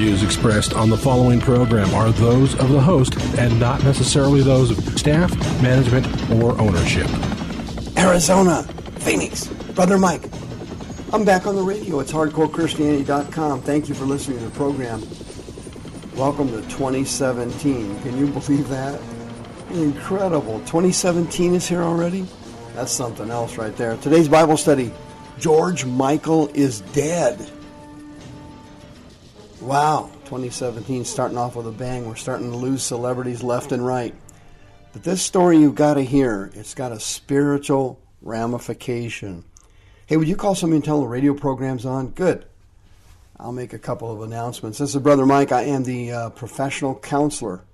views expressed on the following program are those of the host and not necessarily those of staff, management, or ownership. Arizona, Phoenix, Brother Mike. I'm back on the radio. It's hardcorechristianity.com. Thank you for listening to the program. Welcome to 2017. Can you believe that? Incredible. 2017 is here already? That's something else right there. Today's Bible study, George Michael is dead. Wow, 2017 starting off with a bang. We're starting to lose celebrities left and right. But this story you've got to hear. It's got a spiritual ramification. Hey, would you call somebody and tell the radio program's on? Good. I'll make a couple of announcements. This is Brother Mike. I am the professional counselor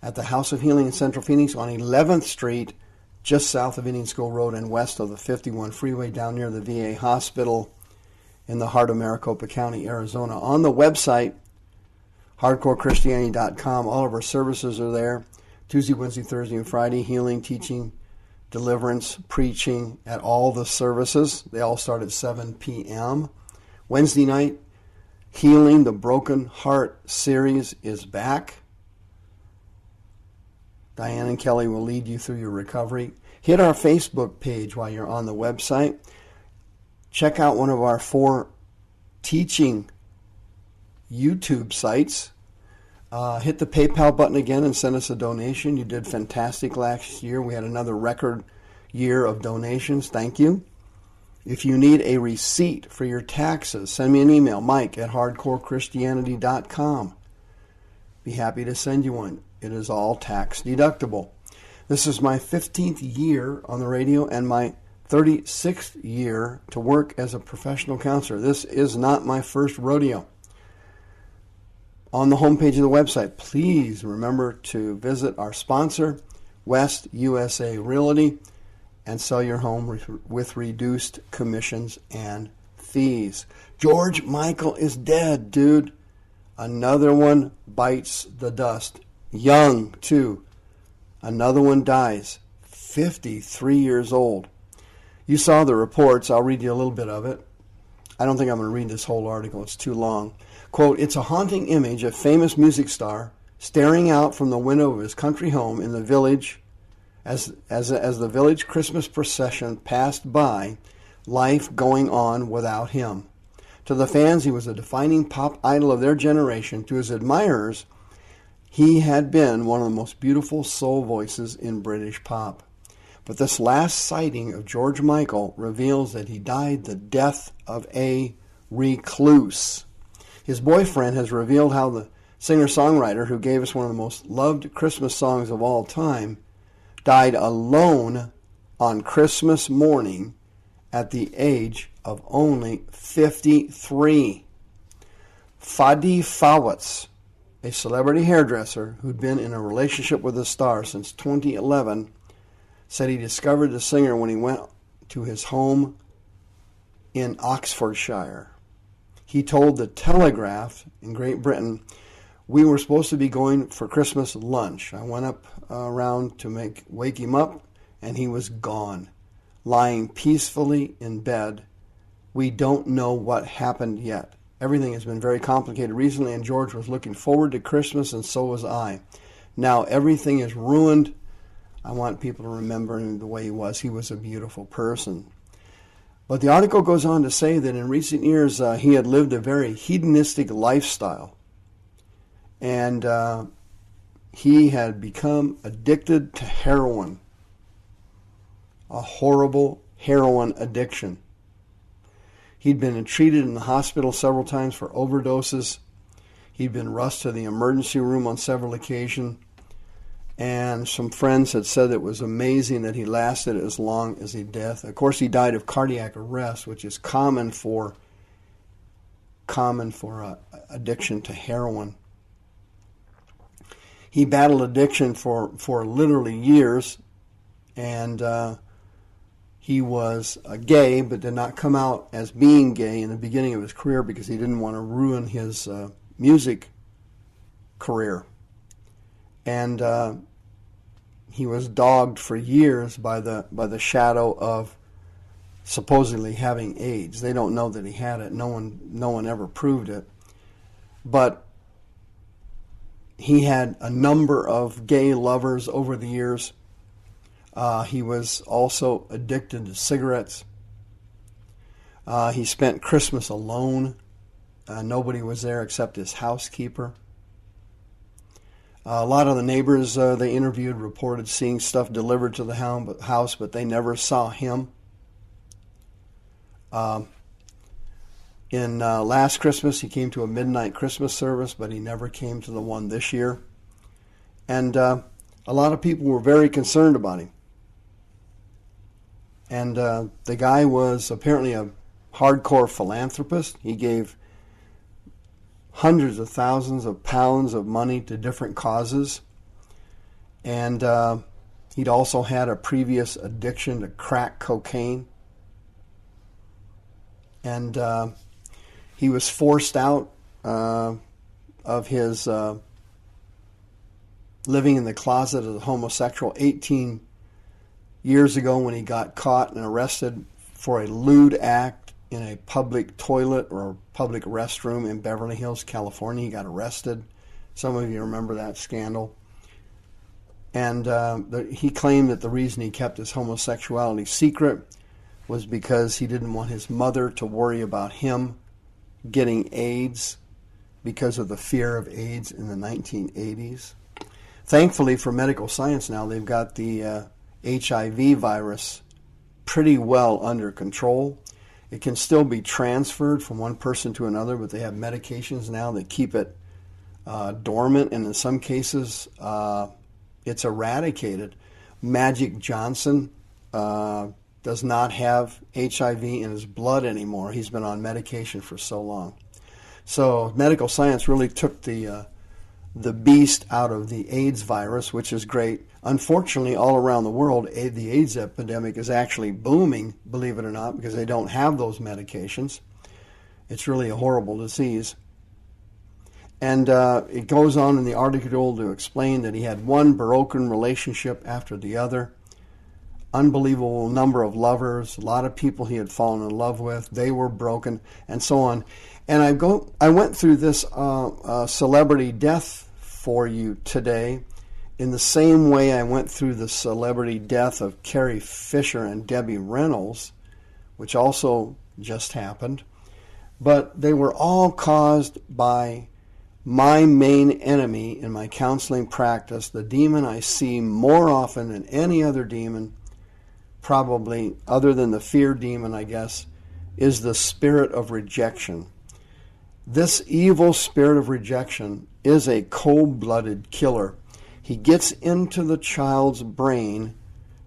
at the House of Healing in Central Phoenix on 11th Street, just south of Indian School Road and west of the 51 freeway down near the VA hospital in the heart of Maricopa County, Arizona. On the website, hardcorechristianity.com, all of our services are there. Tuesday, Wednesday, Thursday, and Friday, healing, teaching, deliverance, preaching at all the services. They all start at 7 p.m. Wednesday night, Healing the Broken Heart series is back. Diane and Kelly will lead you through your recovery. Hit our Facebook page while you're on the website. Check out one of our 4 teaching YouTube sites. Hit the PayPal button again and send us a donation. You did fantastic last year. We had another record year of donations. Thank you. If you need a receipt for your taxes, send me an email, mike@hardcorechristianity.com. Be happy to send you one. It is all tax deductible. This is my 15th year on the radio and my 36th year to work as a professional counselor. This is not my first rodeo. On the homepage of the website, please remember to visit our sponsor, West USA Realty, and sell your home with reduced commissions and fees. George Michael is dead, dude. Another one bites the dust. Young, too. Another one dies. 53 years old. You saw the reports. I'll read you a little bit of it. I don't think I'm going to read this whole article. It's too long. Quote, "It's a haunting image of famous music star staring out from the window of his country home in the village as the village Christmas procession passed by, life going on without him. To the fans, he was a defining pop idol of their generation. To his admirers, he had been one of the most beautiful soul voices in British pop. But this last sighting of George Michael reveals that he died the death of a recluse. His boyfriend has revealed how the singer-songwriter who gave us one of the most loved Christmas songs of all time died alone on Christmas morning at the age of only 53. Fadi Fawaz, a celebrity hairdresser who'd been in a relationship with the star since 2011, said he discovered the singer when he went to his home in Oxfordshire. He told the Telegraph in Great Britain, "We were supposed to be going for Christmas lunch. I went up around to wake him up, and he was gone, lying peacefully in bed. We don't know what happened yet. Everything has been very complicated recently, and George was looking forward to Christmas, and so was I. Now everything is ruined. I want people to remember him the way he was. He was a beautiful person." But the article goes on to say that in recent years he had lived a very hedonistic lifestyle, and he had become addicted to heroin, a horrible heroin addiction. He'd been treated in the hospital several times for overdoses. He'd been rushed to the emergency room on several occasions. And some friends had said it was amazing that he lasted as long as he did. Of course, he died of cardiac arrest, which is common for addiction to heroin. He battled addiction for literally years, and he was gay, but did not come out as being gay in the beginning of his career because he didn't want to ruin his music career. And he was dogged for years by the shadow of supposedly having AIDS. They don't know that he had it. No one ever proved it. But he had a number of gay lovers over the years. He was also addicted to cigarettes. He spent Christmas alone. Nobody was there except his housekeeper. A lot of the neighbors they interviewed reported seeing stuff delivered to the house, but they never saw him. In last Christmas, he came to a midnight Christmas service, but he never came to the one this year. And a lot of people were very concerned about him. And the guy was apparently a hardcore philanthropist. He gave hundreds of thousands of pounds of money to different causes. And he'd also had a previous addiction to crack cocaine. And he was forced out of his living in the closet as a homosexual 18 years ago when he got caught and arrested for a lewd act in a public toilet or public restroom in Beverly Hills, California. He got arrested. Some of you remember that scandal. And he claimed that the reason he kept his homosexuality secret was because he didn't want his mother to worry about him getting AIDS because of the fear of AIDS in the 1980s. Thankfully for medical science now, they've got the HIV virus pretty well under control. It can still be transferred from one person to another, but they have medications now that keep it dormant, and in some cases it's eradicated. Magic Johnson does not have HIV in his blood anymore. He's been on medication for so long. So medical science really took the beast out of the AIDS virus, which is great. Unfortunately, all around the world, the AIDS epidemic is actually booming, believe it or not, because they don't have those medications. It's really a horrible disease. And it goes on in the article to explain that he had one broken relationship after the other, unbelievable number of lovers, a lot of people he had fallen in love with, they were broken, and so on. And I went through this celebrity death for you today in the same way I went through the celebrity death of Carrie Fisher and Debbie Reynolds, which also just happened. But they were all caused by my main enemy in my counseling practice, the demon I see more often than any other demon, probably other than the fear demon, I guess, is the spirit of rejection. This evil spirit of rejection is a cold-blooded killer. He gets into the child's brain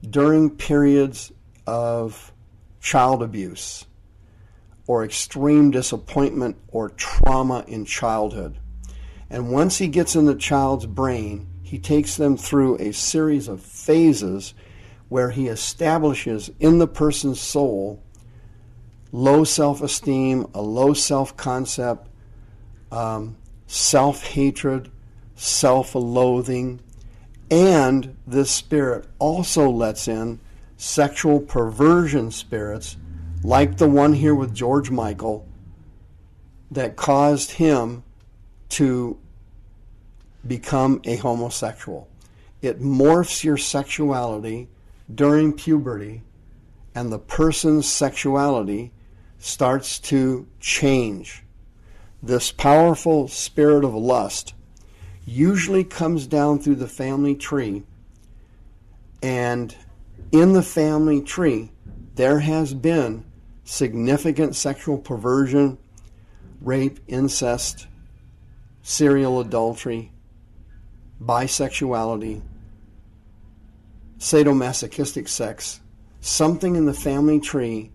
during periods of child abuse or extreme disappointment or trauma in childhood. And once he gets in the child's brain, he takes them through a series of phases where he establishes in the person's soul low self-esteem, a low self-concept, self-hatred, self-loathing, and this spirit also lets in sexual perversion spirits like the one here with George Michael that caused him to become a homosexual. It morphs your sexuality during puberty, and the person's sexuality starts to change. This powerful spirit of lust usually comes down through the family tree, and in the family tree there has been significant sexual perversion, rape, incest, serial adultery, bisexuality, sadomasochistic sex. Something in the family tree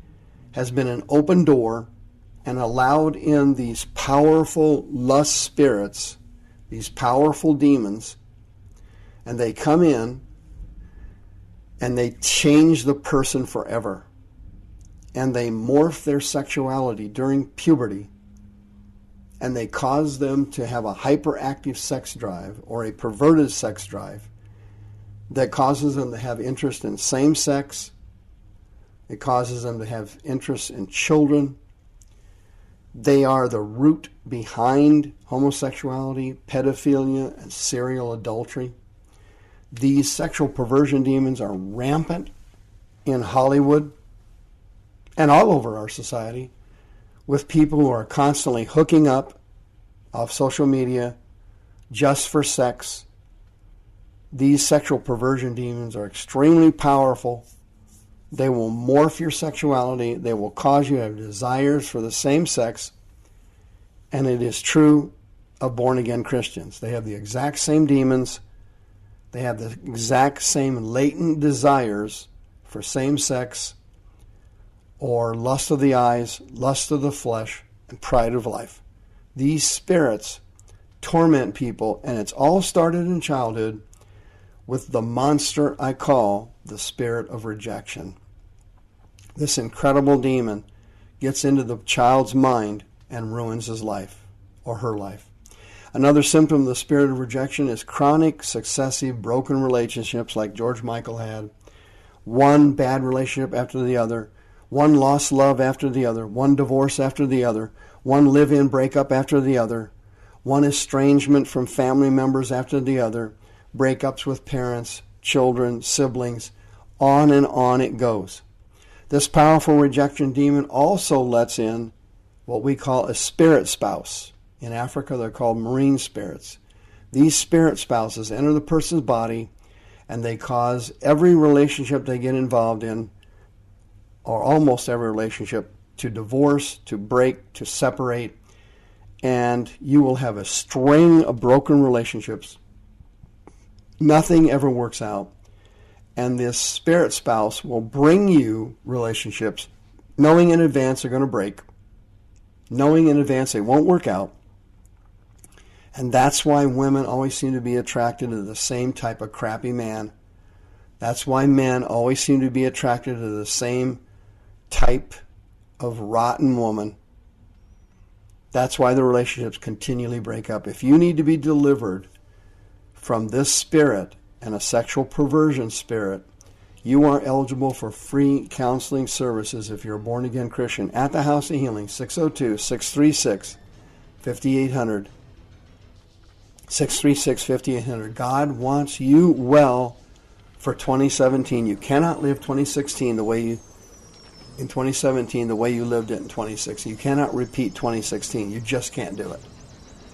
has been an open door and allowed in these powerful lust spirits, these powerful demons, and they come in and they change the person forever. And they morph their sexuality during puberty, and they cause them to have a hyperactive sex drive or a perverted sex drive that causes them to have interest in same sex. It causes them to have interest in children. They are the root behind homosexuality, pedophilia, and serial adultery. These sexual perversion demons are rampant in Hollywood and all over our society, with people who are constantly hooking up off social media just for sex. These sexual perversion demons are extremely powerful. They will morph your sexuality. They will cause you to have desires for the same sex. And it is true of born-again Christians. They have the exact same demons. They have the exact same latent desires for same sex or lust of the eyes, lust of the flesh, and pride of life. These spirits torment people, and it's all started in childhood with the monster I call the spirit of rejection. This incredible demon gets into the child's mind and ruins his life or her life. Another symptom of the spirit of rejection is chronic, successive, broken relationships like George Michael had. One bad relationship after the other, one lost love after the other, one divorce after the other, one live-in breakup after the other, one estrangement from family members after the other, breakups with parents, children, siblings, on and on it goes. This powerful rejection demon also lets in what we call a spirit spouse. In Africa, they're called marine spirits. These spirit spouses enter the person's body, and they cause every relationship they get involved in, or almost every relationship, to divorce, to break, to separate, and you will have a string of broken relationships. Nothing ever works out. And this spirit spouse will bring you relationships knowing in advance they're going to break, knowing in advance they won't work out. And that's why women always seem to be attracted to the same type of crappy man. That's why men always seem to be attracted to the same type of rotten woman. That's why the relationships continually break up. If you need to be delivered from this spirit and a sexual perversion spirit, you are eligible for free counseling services if you're a born-again Christian at the House of Healing, 602-636-5800. 636-5800. God wants you well for 2017. You cannot live 2016 the way you lived it in 2016. You cannot repeat 2016. You just can't do it.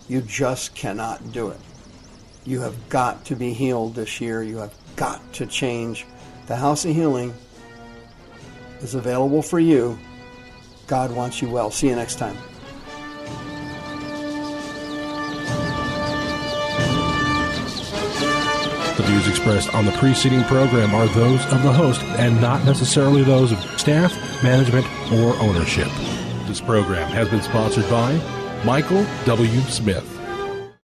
You just cannot do it. You have got to be healed this year. You have got to change. The House of Healing is available for you. God wants you well. See you next time. The views expressed on the preceding program are those of the host and not necessarily those of staff, management, or ownership. This program has been sponsored by Michael W. Smith.